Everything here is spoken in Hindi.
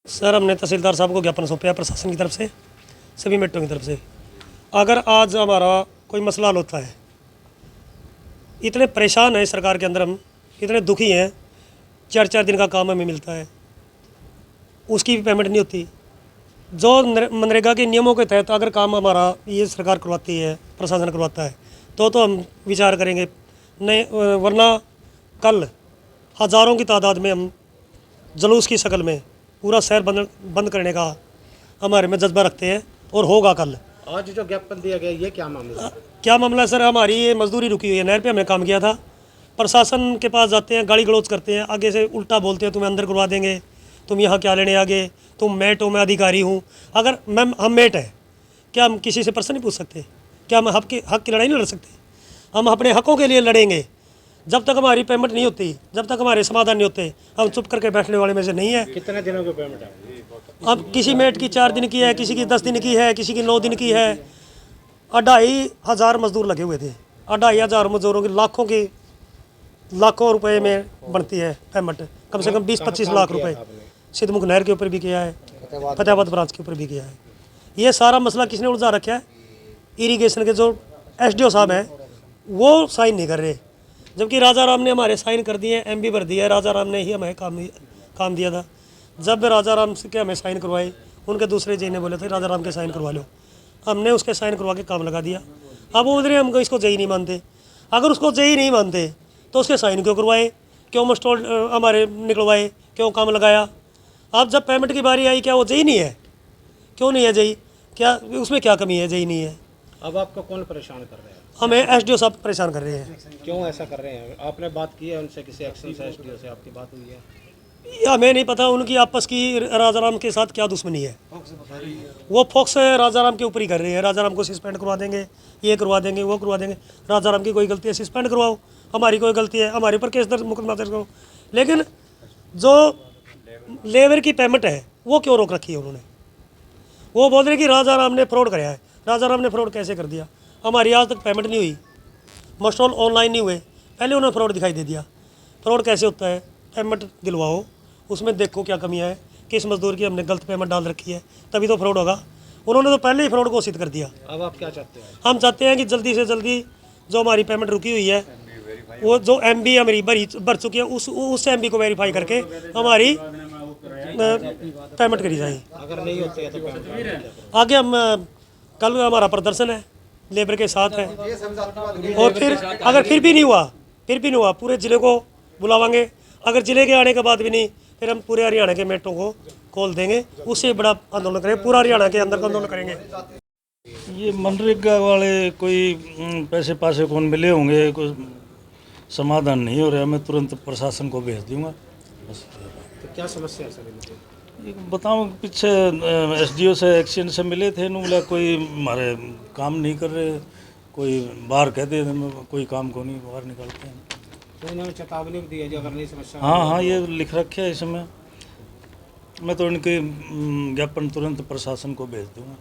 सर हमने तहसीलदार साहब को ज्ञापन सौंपा प्रशासन की तरफ से, सभी मेटों की तरफ से। अगर आज हमारा कोई मसला हल होता है, इतने परेशान हैं सरकार के अंदर, हम इतने दुखी हैं, 4-4 दिन का काम हमें मिलता है, उसकी भी पेमेंट नहीं होती। जो मनरेगा के नियमों के तहत अगर काम हमारा ये सरकार करवाती है, प्रशासन करवाता है, तो हम विचार करेंगे, नहीं वरना कल हज़ारों की तादाद में हम जुलूस की शक्ल में पूरा शहर बंद करने का हमारे में जज्बा रखते हैं, और होगा कल। आज जो ज्ञापन दिया गया, ये क्या मामला? क्या मामला है सर? हमारी ये मजदूरी रुकी हुई है, नहर पे हमने काम किया था। प्रशासन के पास जाते हैं, गाली गलौज करते हैं, आगे से उल्टा बोलते हैं, तुम्हें अंदर करवा देंगे, तुम यहाँ क्या लेने आगे, तुम मेट हो, मैं अधिकारी हूँ। अगर हम मेट हैं, क्या हम किसी से प्रश्न नहीं पूछ सकते? क्या हम हक की लड़ाई नहीं लड़ सकते? हम अपने हकों के लिए लड़ेंगे। जब तक हमारी पेमेंट नहीं होती, जब तक हमारे समाधान नहीं होते, हम चुप करके बैठने वाले में से नहीं है। कितने दिनों की पेमेंट है? अब किसी मेट की 4 दिन की है, किसी की 10 दिन की है, किसी की 9 दिन की है। 2,500 मजदूर लगे हुए थे। 2,500 मजदूरों की लाखों रुपए में बनती है पेमेंट, कम से कम 20-25 लाख रुपए। सिद्धमुख नहर के ऊपर भी किया है, फतेहाबाद ब्रांच के ऊपर भी किया है। ये सारा मसला किसने उलझा रखा है? इरीगेशन के जो SDO साहब हैं, वो साइन नहीं कर रहे, जबकि राजा राम ने हमारे साइन कर दिए, MB भर दिया है। राजा राम ने ही हमें काम दिया था। जब राजा राम से के हमें साइन करवाए, उनके दूसरे जी ने बोले थे राजा राम के साइन करवा लो, हमने उसके साइन करवा के काम लगा दिया। अब वो उधर हमको इसको जई नहीं मानते। अगर उसको जई नहीं मानते तो उसके साइन क्यों करवाए, क्यों मस्टोल हमारे निकलवाए, क्यों काम लगाया? अब जब पेमेंट की बारी आई, क्या वो जई नहीं है? क्यों नहीं है जई? क्या उसमें क्या कमी है? जई नहीं है। अब आपको कौन परेशान कर रहे हैं? हमें SDO साहब परेशान कर रहे हैं। क्यों ऐसा कर रहे हैं? आपने बात की है उनसे, किसी एक्शन से SDO से आपकी बात हुई है? हमें नहीं पता उनकी आपस की राजाराम के साथ क्या दुश्मनी है। वो फोक्स राजाराम के ऊपर ही कर रहे हैं। राजाराम को सस्पेंड करवा देंगे, ये करवा देंगे, वो करवा देंगे। राजाराम की कोई गलती है, सस्पेंड करवाओ। हमारी कोई गलती है, हमारे ऊपर केस दर्ज, मुकदमा दर्ज करो। लेकिन जो लेबर की पेमेंट है, वो क्यों रोक रखी है उन्होंने? वो बोल रहे कि राजाराम ने फ्रॉड कराया है। राजाराम ने फ्रॉड कैसे कर दिया? हमारी आज तक पेमेंट नहीं हुई, मस्टॉल ऑनलाइन नहीं हुए, पहले उन्होंने फ्रॉड दिखाई दे दिया। फ्रॉड कैसे होता है? पेमेंट दिलवाओ, उसमें देखो क्या कमियां है, किस मजदूर की हमने गलत पेमेंट डाल रखी है, तभी तो फ्रॉड होगा। उन्होंने तो पहले ही फ्रॉड घोषित कर दिया। अब आप क्या चाहते हैं? हम चाहते हैं कि जल्दी से जल्दी जो हमारी पेमेंट रुकी हुई है, वो जो MB हमारी भर चुकी है, उस MB को वेरीफाई करके हमारी पेमेंट करी जाए। अगर नहीं होती है तो पेमेंट आगे हम कल हमारा प्रदर्शन है, लेबर के साथ है, और फिर अगर फिर भी नहीं हुआ, पूरे ज़िले को बुलावांगे। अगर ज़िले के आने के बाद भी नहीं, फिर हम पूरे हरियाणा के मेटों को खोल देंगे, उससे बड़ा आंदोलन करेंगे, पूरा हरियाणा के अंदर का आंदोलन करेंगे। ये मनरेगा वाले कोई पैसे पासे कौन मिले होंगे, कोई समाधान नहीं हो रहा, मैं तुरंत प्रशासन को भेज दूंगा। बस तो क्या समस्या है सर इनकी? ये बताऊँ, पीछे SDO से एक्शन से मिले थे, इन्होंने बोला कोई हमारे काम नहीं कर रहे, कोई बाहर कहते थे, कोई काम को नहीं बाहर निकालते हैं। तो उन्होंने चेतावनी भी दी है, जो अगर नहीं समस्या। हाँ, ये लिख रखे है इसमें। मैं तो इनके ज्ञापन तुरंत प्रशासन को भेज दूंगा।